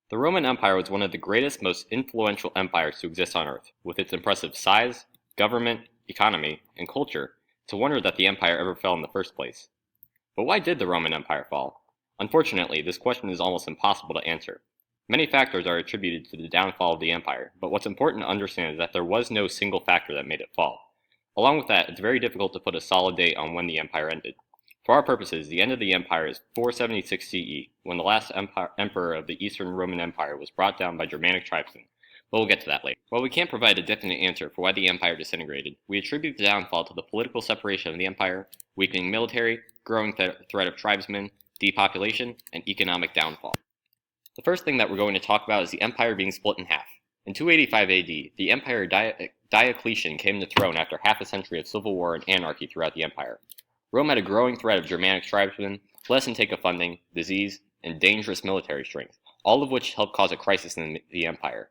The Roman Empire was one of the greatest, most influential empires to exist on Earth. With its impressive size, government, economy, and culture, it's a wonder that the empire ever fell in the first place. But why did the Roman Empire fall? Unfortunately, this question is almost impossible to answer. Many factors are attributed to the downfall of the empire, but what's important to understand is that there was no single factor that made it fall. Along with that, it's very difficult to put a solid date on when the empire ended. For our purposes, the end of the empire is 476 CE, when the last emperor of the Eastern Roman Empire was brought down by Germanic tribesmen. But we'll get to that later. While we can't provide a definite answer for why the empire disintegrated, we attribute the downfall to the political separation of the empire, weakening military, growing threat of tribesmen, depopulation, and economic downfall. The first thing that we're going to talk about is the empire being split in half. In 285 AD, the Emperor Diocletian came to the throne after half a century of civil war and anarchy throughout the empire. Rome had a growing threat of Germanic tribesmen, less intake of funding, disease, and dangerous military strength, all of which helped cause a crisis in the empire.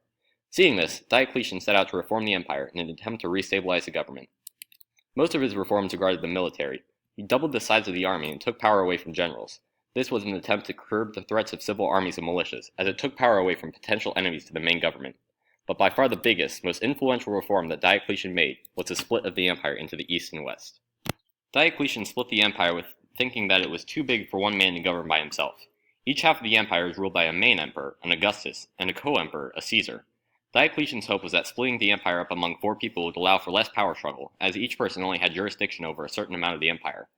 Seeing this, Diocletian set out to reform the empire in an attempt to restabilize the government. Most of his reforms regarded the military. He doubled the size of the army and took power away from generals. This was an attempt to curb the threats of civil armies and militias, as it took power away from potential enemies to the main government. But by far the biggest, most influential reform that Diocletian made was the split of the empire into the east and west. Diocletian split the empire with thinking that it was too big for one man to govern by himself. Each half of the empire was ruled by a main emperor, an Augustus, and a co-emperor, a Caesar. Diocletian's hope was that splitting the empire up among 4 people would allow for less power struggle, as each person only had jurisdiction over a certain amount of the empire.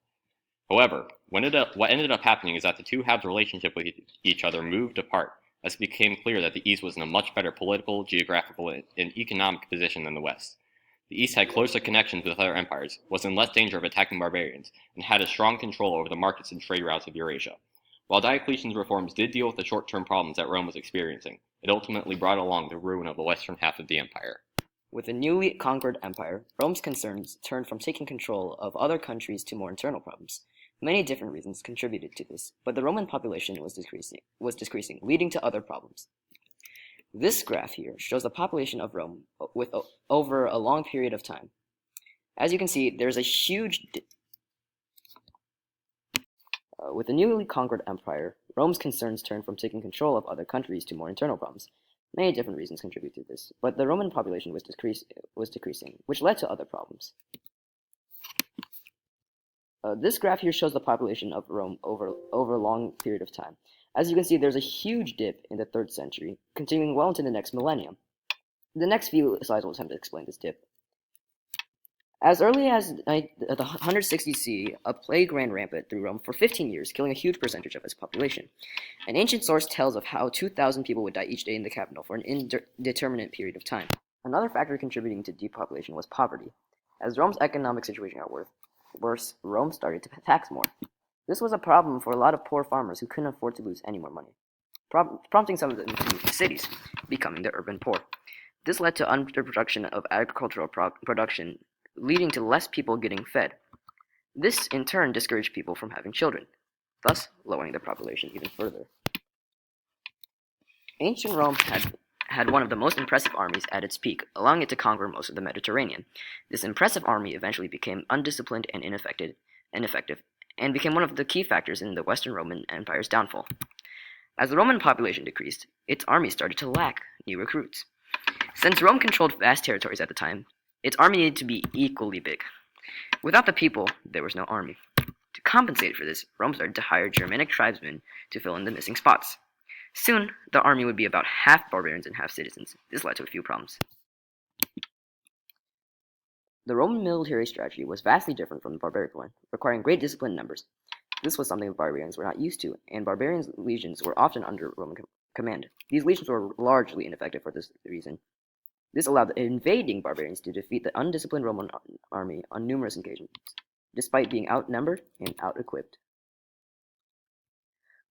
However, what ended up happening is that the two halves' relationship with each other moved apart, as it became clear that the East was in a much better political, geographical, and economic position than the West. The East had closer connections with other empires, was in less danger of attacking barbarians, and had a strong control over the markets and trade routes of Eurasia. While Diocletian's reforms did deal with the short-term problems that Rome was experiencing, it ultimately brought along the ruin of the western half of the empire. With the newly conquered empire, Rome's concerns turned from taking control of other countries to more internal problems. Many different reasons contributed to this, but the Roman population was decreasing, leading to other problems. This graph here shows the population of Rome over a long period of time. As you can see, there's a huge with the newly conquered empire, Rome's concerns turned from taking control of other countries to more internal problems. Many different reasons contribute to this, but the Roman population was decreasing, which led to other problems. This graph here shows the population of Rome over a long period of time. As you can see, there's a huge dip in the 3rd century, continuing well into the next millennium. The next few slides will attempt to explain this dip. As early as the 160 CE, a plague ran rampant through Rome for 15 years, killing a huge percentage of its population. An ancient source tells of how 2,000 people would die each day in the capital for an indeterminate period of time. Another factor contributing to depopulation was poverty. As Rome's economic situation got worse, Rome started to tax more. This was a problem for a lot of poor farmers who couldn't afford to lose any more money, prompting some of them to move to cities, becoming the urban poor. This led to underproduction of agricultural production, leading to less people getting fed. This, in turn, discouraged people from having children, thus lowering the population even further. Ancient Rome had one of the most impressive armies at its peak, allowing it to conquer most of the Mediterranean. This impressive army eventually became undisciplined and ineffective, and became one of the key factors in the Western Roman Empire's downfall. As the Roman population decreased, its army started to lack new recruits. Since Rome controlled vast territories at the time, its army needed to be equally big. Without the people, there was no army. To compensate for this, Rome started to hire Germanic tribesmen to fill in the missing spots. Soon, the army would be about half barbarians and half citizens. This led to a few problems. The Roman military strategy was vastly different from the barbaric one, requiring great discipline in numbers. This was something the barbarians were not used to, and barbarians' legions were often under Roman command. These legions were largely ineffective for this reason. This allowed the invading barbarians to defeat the undisciplined Roman army on numerous occasions, despite being outnumbered and out-equipped.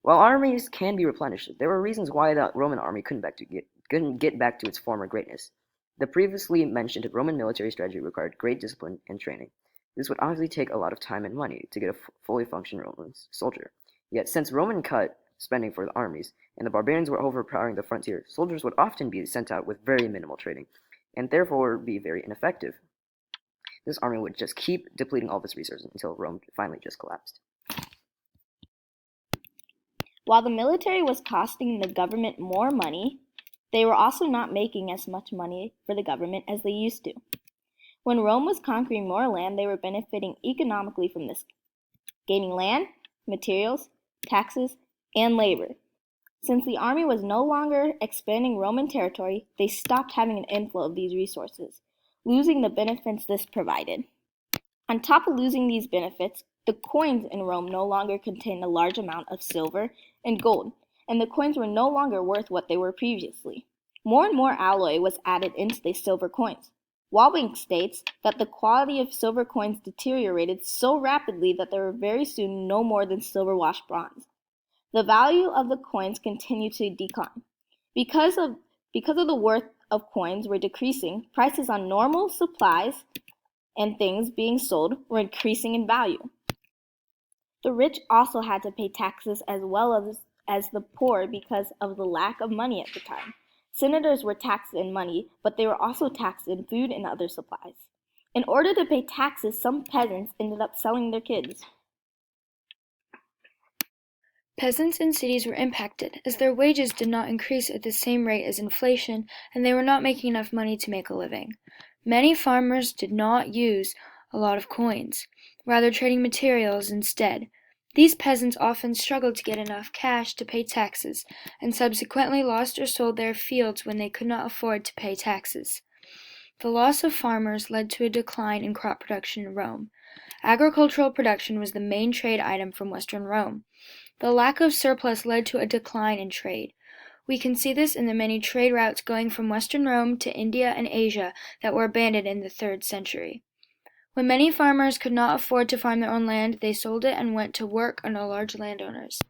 While armies can be replenished, there were reasons why the Roman army couldn't get back to its former greatness. The previously mentioned Roman military strategy required great discipline and training. This would obviously take a lot of time and money to get a fully functioning Roman soldier. Yet, since Roman cut spending for the armies, and the barbarians were overpowering the frontier, soldiers would often be sent out with very minimal training, and therefore be very ineffective. This army would just keep depleting all of its resources until Rome finally just collapsed. While the military was costing the government more money, they were also not making as much money for the government as they used to. When Rome was conquering more land, they were benefiting economically from this, gaining land, materials, taxes, and labor. Since the army was no longer expanding Roman territory, they stopped having an inflow of these resources, losing the benefits this provided. On top of losing these benefits, the coins in Rome no longer contained a large amount of silver and gold, and the coins were no longer worth what they were previously. More and more alloy was added into the silver coins. Walwing states that the quality of silver coins deteriorated so rapidly that they were very soon no more than silver-washed bronze. The value of the coins continued to decline. Because of the worth of coins were decreasing, prices on normal supplies and things being sold were increasing in value. The rich also had to pay taxes as well as the poor because of the lack of money at the time. Senators were taxed in money, but they were also taxed in food and other supplies. In order to pay taxes, some peasants ended up selling their kids. Peasants in cities were impacted, as their wages did not increase at the same rate as inflation, and they were not making enough money to make a living. Many farmers did not use a lot of coins, rather trading materials instead. These peasants often struggled to get enough cash to pay taxes, and subsequently lost or sold their fields when they could not afford to pay taxes. The loss of farmers led to a decline in crop production in Rome. Agricultural production was the main trade item from Western Rome. The lack of surplus led to a decline in trade. We can see this in the many trade routes going from Western Rome to India and Asia that were abandoned in the 3rd century. When many farmers could not afford to farm their own land, they sold it and went to work under large landowners.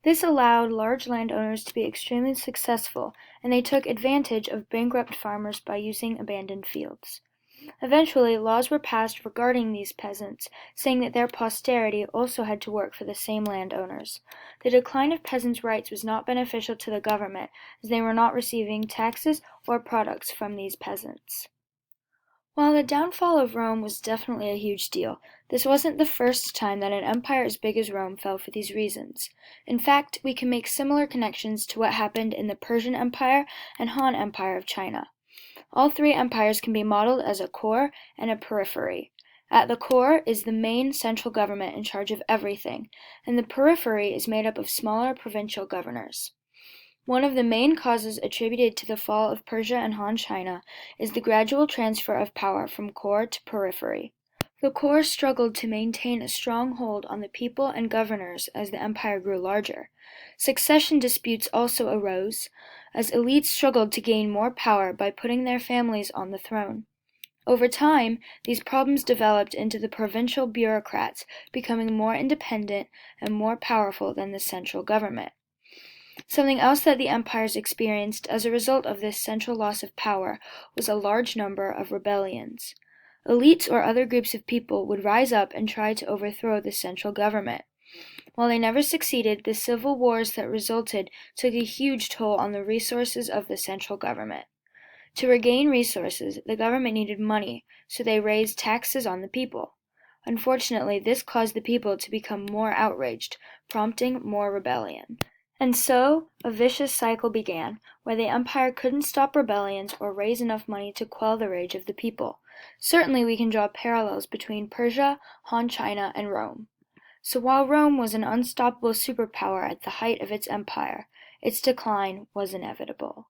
This allowed large landowners to be extremely successful, and they took advantage of bankrupt farmers by using abandoned fields. Eventually, laws were passed regarding these peasants, saying that their posterity also had to work for the same landowners. The decline of peasants' rights was not beneficial to the government, as they were not receiving taxes or products from these peasants. While the downfall of Rome was definitely a huge deal, this wasn't the first time that an empire as big as Rome fell for these reasons. In fact, we can make similar connections to what happened in the Persian Empire and Han Empire of China. All 3 empires can be modeled as a core and a periphery. At the core is the main central government in charge of everything, and the periphery is made up of smaller provincial governors. One of the main causes attributed to the fall of Persia and Han China is the gradual transfer of power from core to periphery. The core struggled to maintain a strong hold on the people and governors as the empire grew larger. Succession disputes also arose, as elites struggled to gain more power by putting their families on the throne. Over time, these problems developed into the provincial bureaucrats becoming more independent and more powerful than the central government. Something else that the empires experienced as a result of this central loss of power was a large number of rebellions. Elites or other groups of people would rise up and try to overthrow the central government. While they never succeeded, the civil wars that resulted took a huge toll on the resources of the central government. To regain resources, the government needed money, so they raised taxes on the people. Unfortunately, this caused the people to become more outraged, prompting more rebellion. And so, a vicious cycle began, where the empire couldn't stop rebellions or raise enough money to quell the rage of the people. Certainly we can draw parallels between Persia, Han China, and Rome. So while Rome was an unstoppable superpower at the height of its empire, its decline was inevitable.